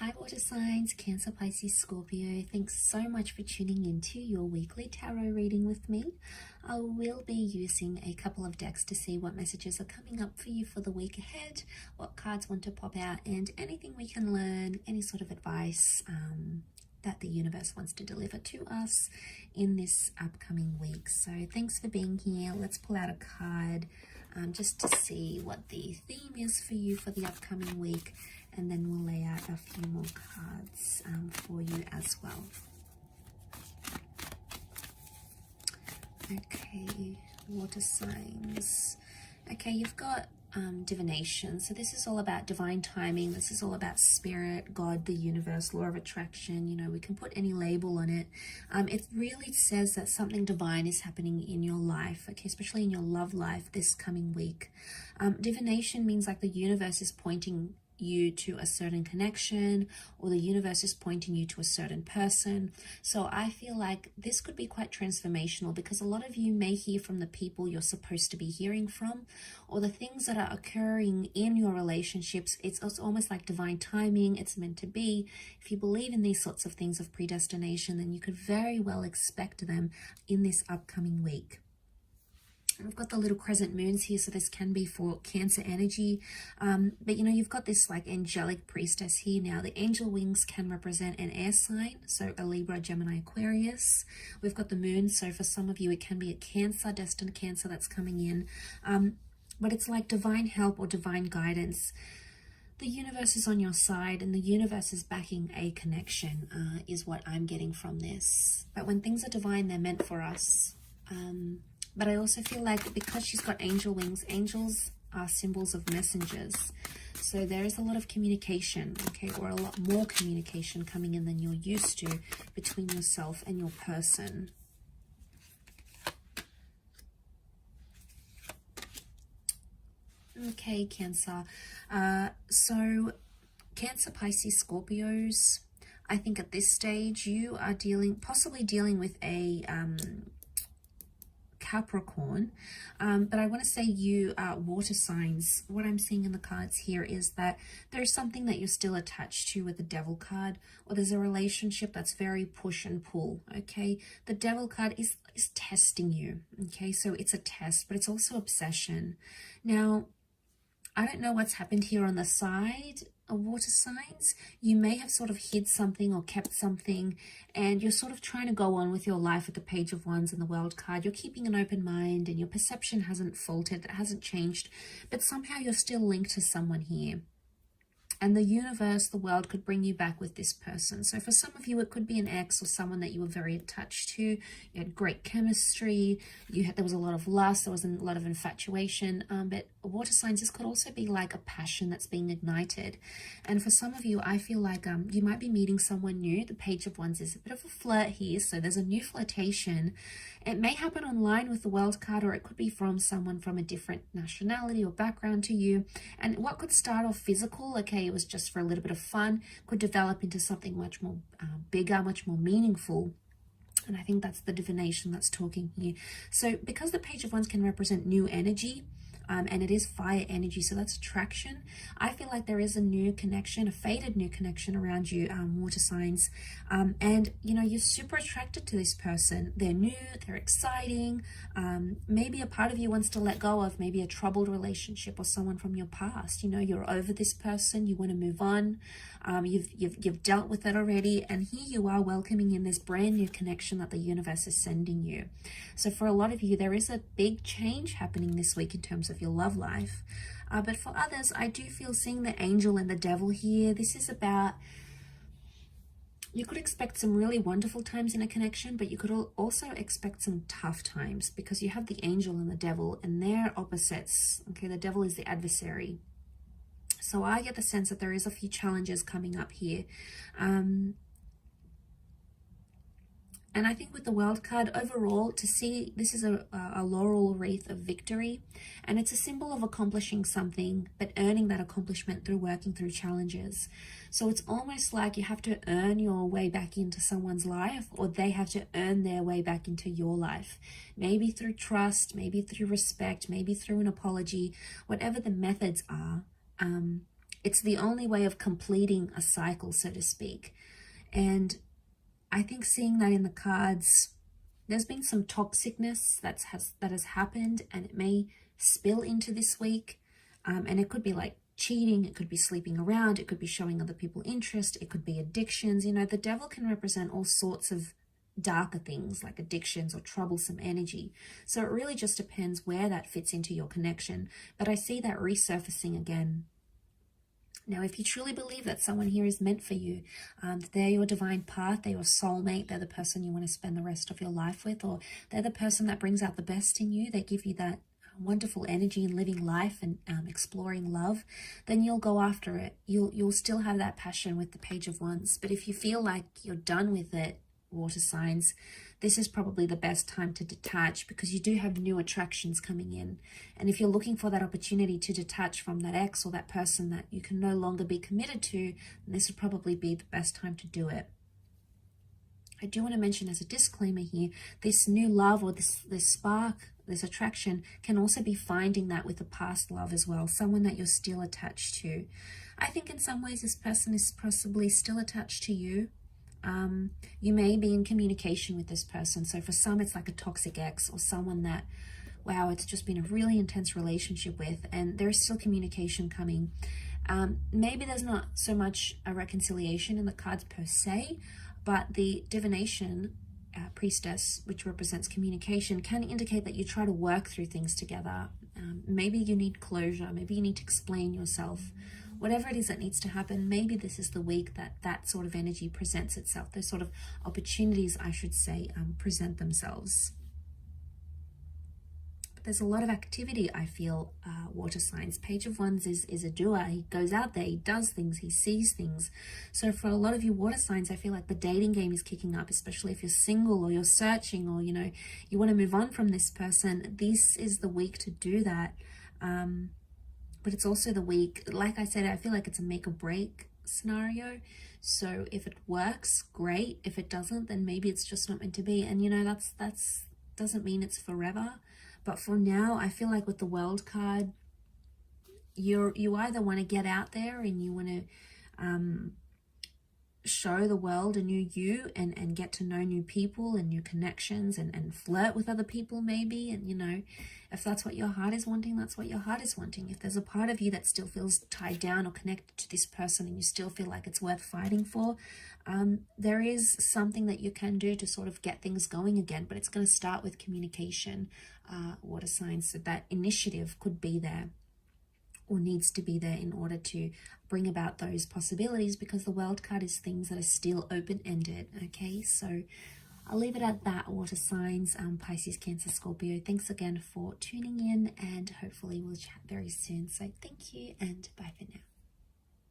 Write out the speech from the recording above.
Hi water signs, Cancer, Pisces, Scorpio. Thanks so much for tuning into your weekly tarot reading with me. I will be using a couple of decks to see what messages are coming up for you for the week ahead, what cards want to pop out, and anything we can learn, any sort of advice that the universe wants to deliver to us in this upcoming week. So thanks for being here. Let's pull out a card just to see what the theme is for you for the upcoming week, and then we'll lay out a few more cards for you as well. Okay, water signs. Okay, you've got divination. So this is all about divine timing. This is all about spirit, God, the universe, law of attraction. You know, we can put any label on it. It really says that something divine is happening in your life, okay, especially in your love life this coming week. Divination means like the universe is pointing you to a certain connection, or the universe is pointing you to a certain person. So I feel like this could be quite transformational, because a lot of you may hear from the people you're supposed to be hearing from, or the things that are occurring in your relationships. It's almost like divine timing. It's meant to be. If you believe in these sorts of things of predestination, then you could very well expect them in this upcoming week. We've got the little crescent moons here, so this can be for Cancer energy. But you know, you've got this like angelic priestess here now. The angel wings can represent an air sign, so a Libra, Gemini, Aquarius. We've got the moon, so for some of you it can be a Cancer, destined Cancer that's coming in. But it's like divine help or divine guidance. The universe is on your side, and the universe is backing a connection, is what I'm getting from this. But when things are divine, they're meant for us. But I also feel like because she's got angel wings, angels are symbols of messengers. So there is a lot of communication, okay, or a lot more communication coming in than you're used to between yourself and your person. Okay, Cancer. So Cancer, Pisces, Scorpios, I think at this stage you are possibly dealing with a Capricorn, but I want to say you are water signs. What I'm seeing in the cards here is that there's something that you're still attached to with the Devil card, or there's a relationship that's very push and pull, okay? The Devil card is testing you, okay? So it's a test, but it's also obsession. Now, I don't know what's happened here on the side of water signs. You may have sort of hid something or kept something, and you're sort of trying to go on with your life with the Page of Wands and the World card. You're keeping an open mind, and your perception hasn't faltered, it hasn't changed, but somehow you're still linked to someone here. And the universe, the world, could bring you back with this person. So for some of you, it could be an ex or someone that you were very attached to. You had great chemistry. There was a lot of lust. There was a lot of infatuation. But water signs, this could also be like a passion that's being ignited. And for some of you, I feel like you might be meeting someone new. The Page of Wands is a bit of a flirt here. So there's a new flirtation. It may happen online with the World card, or it could be from someone from a different nationality or background to you. And what could start off physical, okay, it was just for a little bit of fun, could develop into something much more bigger, much more meaningful. And I think that's the divination that's talking here. So because the Page of Wands can represent new energy, and it is fire energy, so that's attraction, I feel like there is a new connection, a faded new connection around you, water signs. And you know, you're super attracted to this person. They're new, they're exciting. Maybe a part of you wants to let go of maybe a troubled relationship or someone from your past. You know, you're over this person, you want to move on. You've dealt with it already, and here you are welcoming in this brand new connection that the universe is sending you. So for a lot of you, there is a big change happening this week in terms of your love life. But for others, I do feel seeing the angel and the devil here. This is about, you could expect some really wonderful times in a connection, but you could also expect some tough times, because you have the angel and the devil, and they're opposites. Okay, the devil is the adversary. So I get the sense that there is a few challenges coming up here. And I think with the World card, overall, to see this is a laurel wreath of victory, and it's a symbol of accomplishing something, but earning that accomplishment through working through challenges. So it's almost like you have to earn your way back into someone's life, or they have to earn their way back into your life. Maybe through trust, maybe through respect, maybe through an apology, whatever the methods are. It's the only way of completing a cycle, so to speak. And I think seeing that in the cards, there's been some toxicness that has happened, and it may spill into this week. And it could be like cheating, it could be sleeping around, it could be showing other people interest, it could be addictions. You know, the devil can represent all sorts of darker things like addictions or troublesome energy. So it really just depends where that fits into your connection. But I see that resurfacing again. Now, if you truly believe that someone here is meant for you, they're your divine path, they're your soulmate, they're the person you want to spend the rest of your life with, or they're the person that brings out the best in you, they give you that wonderful energy in living life and exploring love, then you'll go after it. You'll still have that passion with the Page of Wands. But if you feel like you're done with it, water signs, this is probably the best time to detach, because you do have new attractions coming in. And if you're looking for that opportunity to detach from that ex or that person that you can no longer be committed to, then this would probably be the best time to do it. I do want to mention as a disclaimer here, this new love or this spark, this attraction can also be finding that with a past love as well, someone that you're still attached to. I think in some ways this person is possibly still attached to you. You may be in communication with this person. So for some, it's like a toxic ex or someone that, wow, it's just been a really intense relationship with, and there's still communication coming. Maybe there's not so much a reconciliation in the cards per se, but the divination priestess, which represents communication, can indicate that you try to work through things together. Maybe you need closure. Maybe you need to explain yourself. Whatever it is that needs to happen, maybe this is the week that that sort of energy presents itself. Those sort of opportunities, I should say, present themselves. But there's a lot of activity, I feel, water signs. Page of Wands is a doer. He goes out there, he does things, he sees things. So for a lot of you water signs, I feel like the dating game is kicking up, especially if you're single or you're searching, or, you know, you want to move on from this person. This is the week to do that. But it's also the week, like I said, I feel like it's a make or break scenario. So if it works, great. If it doesn't, then maybe it's just not meant to be. And, you know, that's doesn't mean it's forever. But for now, I feel like with the World card, you either want to get out there and you want to show the world a new you and get to know new people and new connections and flirt with other people maybe. And, you know, if that's what your heart is wanting, that's what your heart is wanting. If there's a part of you that still feels tied down or connected to this person and you still feel like it's worth fighting for, there is something that you can do to sort of get things going again. But it's going to start with communication, water signs. So that initiative could be there, or needs to be there, in order to bring about those possibilities, because the World card is things that are still open-ended. Okay, so I'll leave it at that, water signs, Pisces, Cancer, Scorpio. Thanks again for tuning in, and hopefully we'll chat very soon. So thank you, and bye for now.